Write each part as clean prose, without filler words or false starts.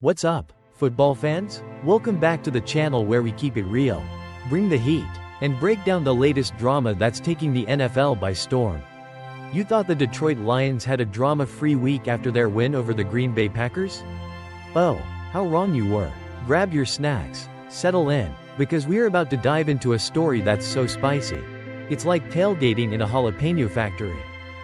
What's up, football fans? Welcome back to the channel where we keep it real, bring the heat, and break down the latest drama that's taking the NFL by storm. You thought the Detroit Lions had a drama-free week after their win over the Green Bay Packers? Oh, how wrong you were. Grab your snacks, settle in, because we're about to dive into a story that's so spicy. It's like tailgating in a jalapeno factory.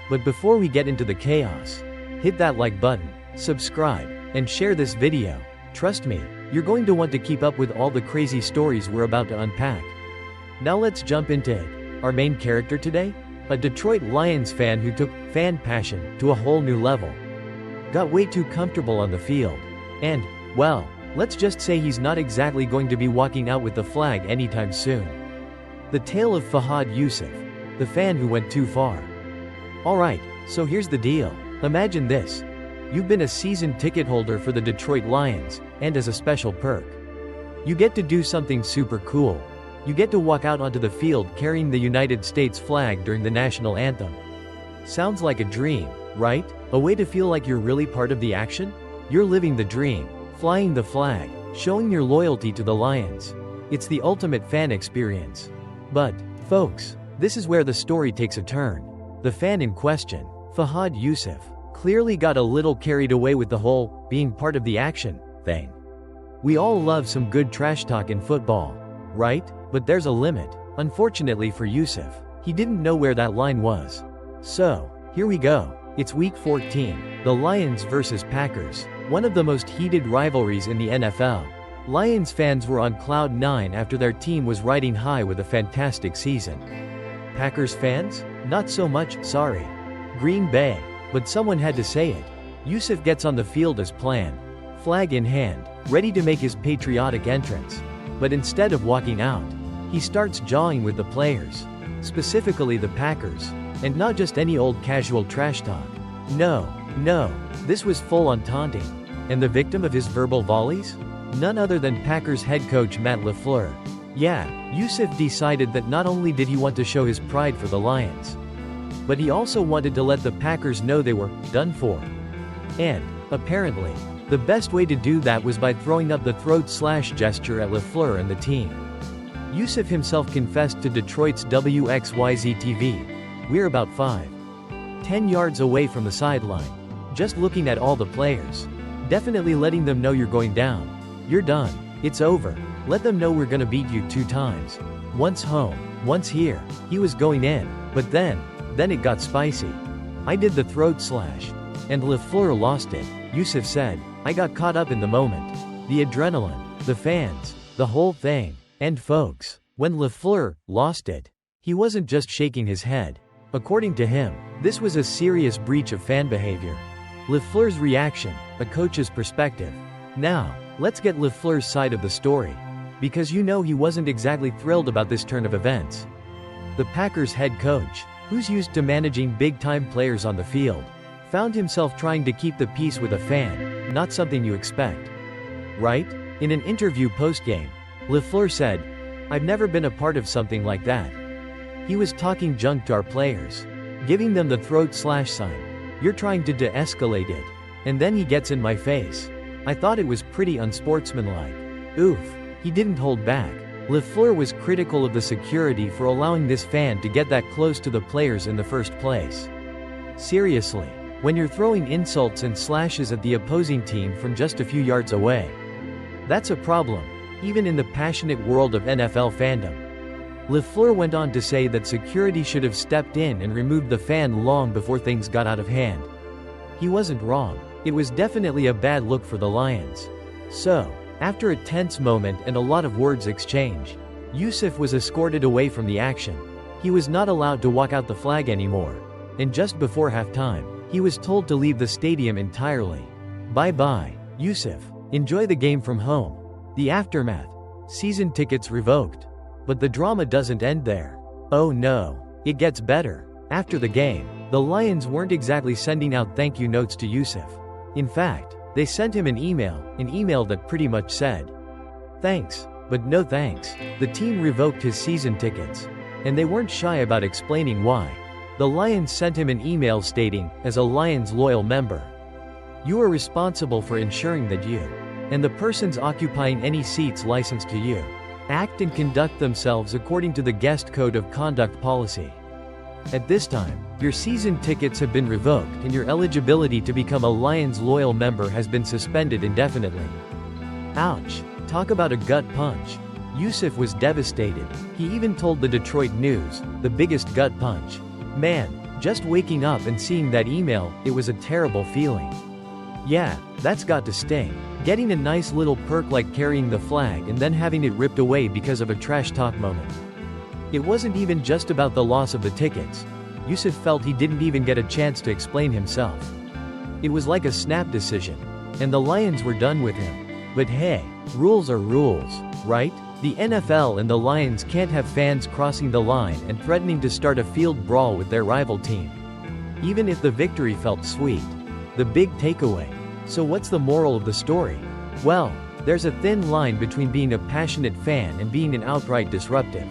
But before we get into the chaos, hit that like button, subscribe, and share this video. Trust me, you're going to want to keep up with all the crazy stories we're about to unpack. Now let's jump into it. Our main character today? A Detroit Lions fan who took fan passion to a whole new level. Got way too comfortable on the field. And, well, let's just say he's not exactly going to be walking out with the flag anytime soon. The tale of Fahad Yousif, the fan who went too far. Alright, so here's the deal. Imagine this. You've been a season ticket holder for the Detroit Lions, and as a special perk, you get to do something super cool. You get to walk out onto the field carrying the United States flag during the national anthem. Sounds like a dream, right? A way to feel like you're really part of the action? You're living the dream, flying the flag, showing your loyalty to the Lions. It's the ultimate fan experience. But, folks, this is where the story takes a turn. The fan in question, Fahad Yousif, clearly got a little carried away with the whole being part of the action thing. We all love some good trash talk in football, right? But there's a limit. Unfortunately for Yousif, he didn't know where that line was. So, here we go. It's week 14, the Lions versus Packers, one of the most heated rivalries in the NFL. Lions fans were on cloud 9 after their team was riding high with a fantastic season. Packers fans? Not so much, sorry. Green Bay. But someone had to say it. Yousif gets on the field as planned, flag in hand, ready to make his patriotic entrance. But instead of walking out, he starts jawing with the players, specifically the Packers, and not just any old casual trash talk. No, this was full-on taunting. And the victim of his verbal volleys? None other than Packers head coach Matt LaFleur. Yeah, Yousif decided that not only did he want to show his pride for the Lions, but he also wanted to let the Packers know they were done for. And, apparently, the best way to do that was by throwing up the throat slash gesture at LaFleur and the team. Yousif himself confessed to Detroit's WXYZ TV. We're about 5-10 yards away from the sideline, just looking at all the players. Definitely letting them know you're going down. You're done. It's over. Let them know we're gonna beat you 2 times. Once home, once here. He was going in, but then it got spicy. I did the throat slash. And LaFleur lost it. Yousif said, I got caught up in the moment. The adrenaline, the fans, the whole thing. And folks, when LaFleur lost it, he wasn't just shaking his head. According to him, this was a serious breach of fan behavior. LaFleur's reaction, a coach's perspective. Now, let's get LaFleur's side of the story. Because you know he wasn't exactly thrilled about this turn of events. The Packers head coach, who's used to managing big-time players on the field, found himself trying to keep the peace with a fan, not something you expect. Right? In an interview post-game, LaFleur said, I've never been a part of something like that. He was talking junk to our players, giving them the throat slash sign. You're trying to de-escalate it. And then he gets in my face. I thought it was pretty unsportsmanlike. Oof. He didn't hold back. LaFleur was critical of the security for allowing this fan to get that close to the players in the first place. Seriously, when you're throwing insults and slashes at the opposing team from just a few yards away, that's a problem, even in the passionate world of NFL fandom. LaFleur went on to say that security should have stepped in and removed the fan long before things got out of hand. He wasn't wrong. It was definitely a bad look for the Lions. So, after a tense moment and a lot of words exchanged, Yousif was escorted away from the action. He was not allowed to walk out the flag anymore. And just before halftime, he was told to leave the stadium entirely. Bye-bye, Yousif. Enjoy the game from home. The aftermath. Season tickets revoked. But the drama doesn't end there. Oh no. It gets better. After the game, the Lions weren't exactly sending out thank you notes to Yousif. In fact, they sent him an email that pretty much said, thanks, but no thanks. The team revoked his season tickets. And they weren't shy about explaining why. The Lions sent him an email stating, as a Lions loyal member, You are responsible for ensuring that you and the persons occupying any seats licensed to you act and conduct themselves according to the guest code of conduct policy. At this time, your season tickets have been revoked and your eligibility to become a Lions loyal member has been suspended indefinitely. Ouch. Talk about a gut punch. Yousif was devastated. He even told the Detroit News, the biggest gut punch. Man, just waking up and seeing that email, it was a terrible feeling. Yeah, that's got to sting. Getting a nice little perk like carrying the flag and then having it ripped away because of a trash talk moment. It wasn't even just about the loss of the tickets. Yousif felt he didn't even get a chance to explain himself. It was like a snap decision. And the Lions were done with him. But hey, rules are rules, right? The NFL and the Lions can't have fans crossing the line and threatening to start a field brawl with their rival team. Even if the victory felt sweet. The big takeaway. So what's the moral of the story? Well, there's a thin line between being a passionate fan and being an outright disruptive,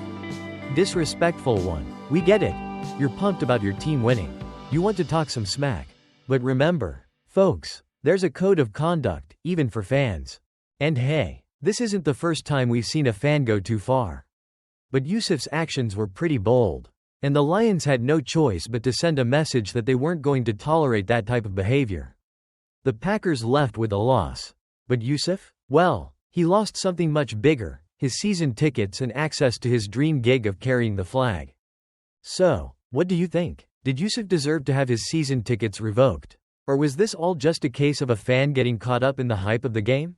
disrespectful one. We get it. You're pumped about your team winning. You want to talk some smack. But remember, folks, there's a code of conduct, even for fans. And hey, this isn't the first time we've seen a fan go too far. But Yousif's actions were pretty bold. And the Lions had no choice but to send a message that they weren't going to tolerate that type of behavior. The Packers left with a loss. But Yousif? Well, he lost something much bigger, his season tickets and access to his dream gig of carrying the flag. So, what do you think? Did Yousif deserve to have his season tickets revoked? Or was this all just a case of a fan getting caught up in the hype of the game?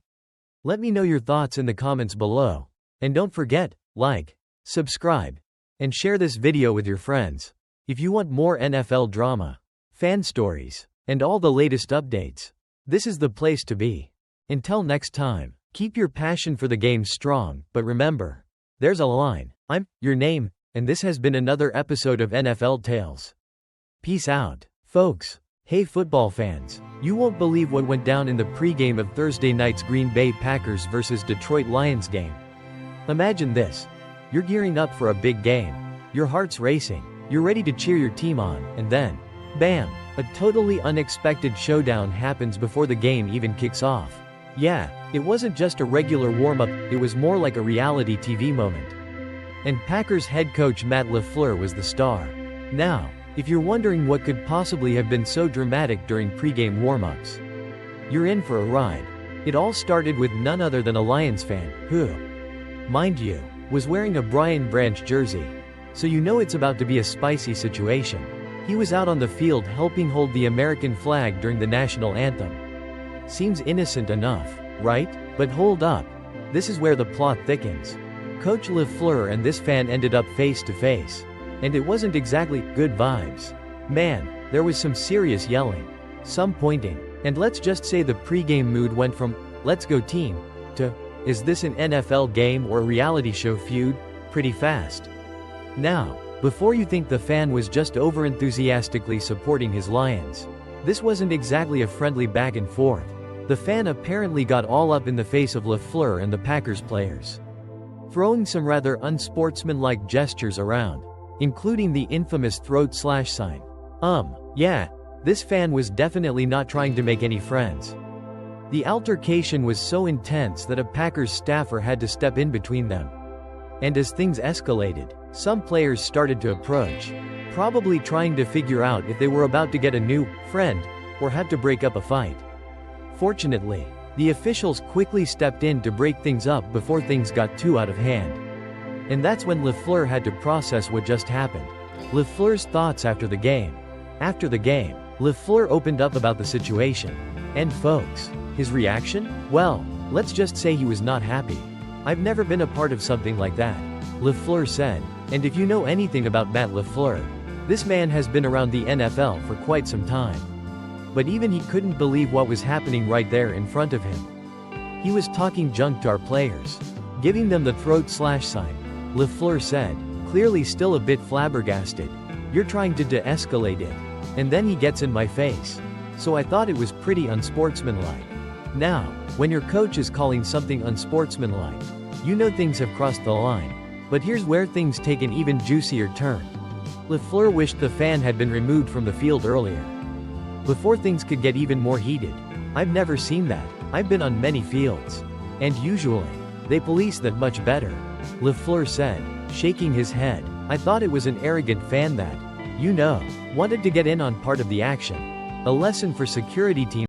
Let me know your thoughts in the comments below. And don't forget, like, subscribe, and share this video with your friends. If you want more NFL drama, fan stories, and all the latest updates, this is the place to be. Until next time, keep your passion for the game strong, but remember, there's a line. I'm your name, and this has been another episode of NFL Tales. Peace out, folks. Hey football fans, you won't believe what went down in the pregame of Thursday night's Green Bay Packers vs. Detroit Lions game. Imagine this. You're gearing up for a big game. Your heart's racing. You're ready to cheer your team on, and then, bam, a totally unexpected showdown happens before the game even kicks off. Yeah, it wasn't just a regular warm-up, it was more like a reality TV moment. And Packers head coach Matt LaFleur was the star. Now, if you're wondering what could possibly have been so dramatic during pregame warm-ups, you're in for a ride. It all started with none other than a Lions fan, who, mind you, was wearing a Brian Branch jersey. So you know it's about to be a spicy situation. He was out on the field helping hold the American flag during the national anthem. Seems innocent enough, right? But hold up. This is where the plot thickens. Coach LaFleur and this fan ended up face to face. And it wasn't exactly good vibes. Man, there was some serious yelling, some pointing, and let's just say the pregame mood went from, let's go team, to, is this an NFL game or a reality show feud, pretty fast. Now, before you think the fan was just overenthusiastically supporting his Lions, this wasn't exactly a friendly back and forth. The fan apparently got all up in the face of LaFleur and the Packers players, throwing some rather unsportsmanlike gestures around, including the infamous throat slash sign. Yeah, this fan was definitely not trying to make any friends. The altercation was so intense that a Packers staffer had to step in between them. And as things escalated, some players started to approach, probably trying to figure out if they were about to get a new friend or have to break up a fight. Fortunately, the officials quickly stepped in to break things up before things got too out of hand. And that's when LaFleur had to process what just happened. LaFleur's thoughts after the game. After the game, LaFleur opened up about the situation. And folks, his reaction? Well, let's just say he was not happy. I've never been a part of something like that, LaFleur said. And if you know anything about Matt LaFleur, this man has been around the NFL for quite some time. But even he couldn't believe what was happening right there in front of him. He was talking junk to our players, giving them the throat slash sign. LaFleur said, clearly still a bit flabbergasted. You're trying to de-escalate it. And then he gets in my face. So I thought it was pretty unsportsmanlike. Now, when your coach is calling something unsportsmanlike, you know things have crossed the line. But here's where things take an even juicier turn. LaFleur wished the fan had been removed from the field earlier, before things could get even more heated. I've never seen that. I've been on many fields. And usually, they police that much better. LaFleur said, shaking his head. I thought it was an arrogant fan that, wanted to get in on part of the action. A lesson for security teams.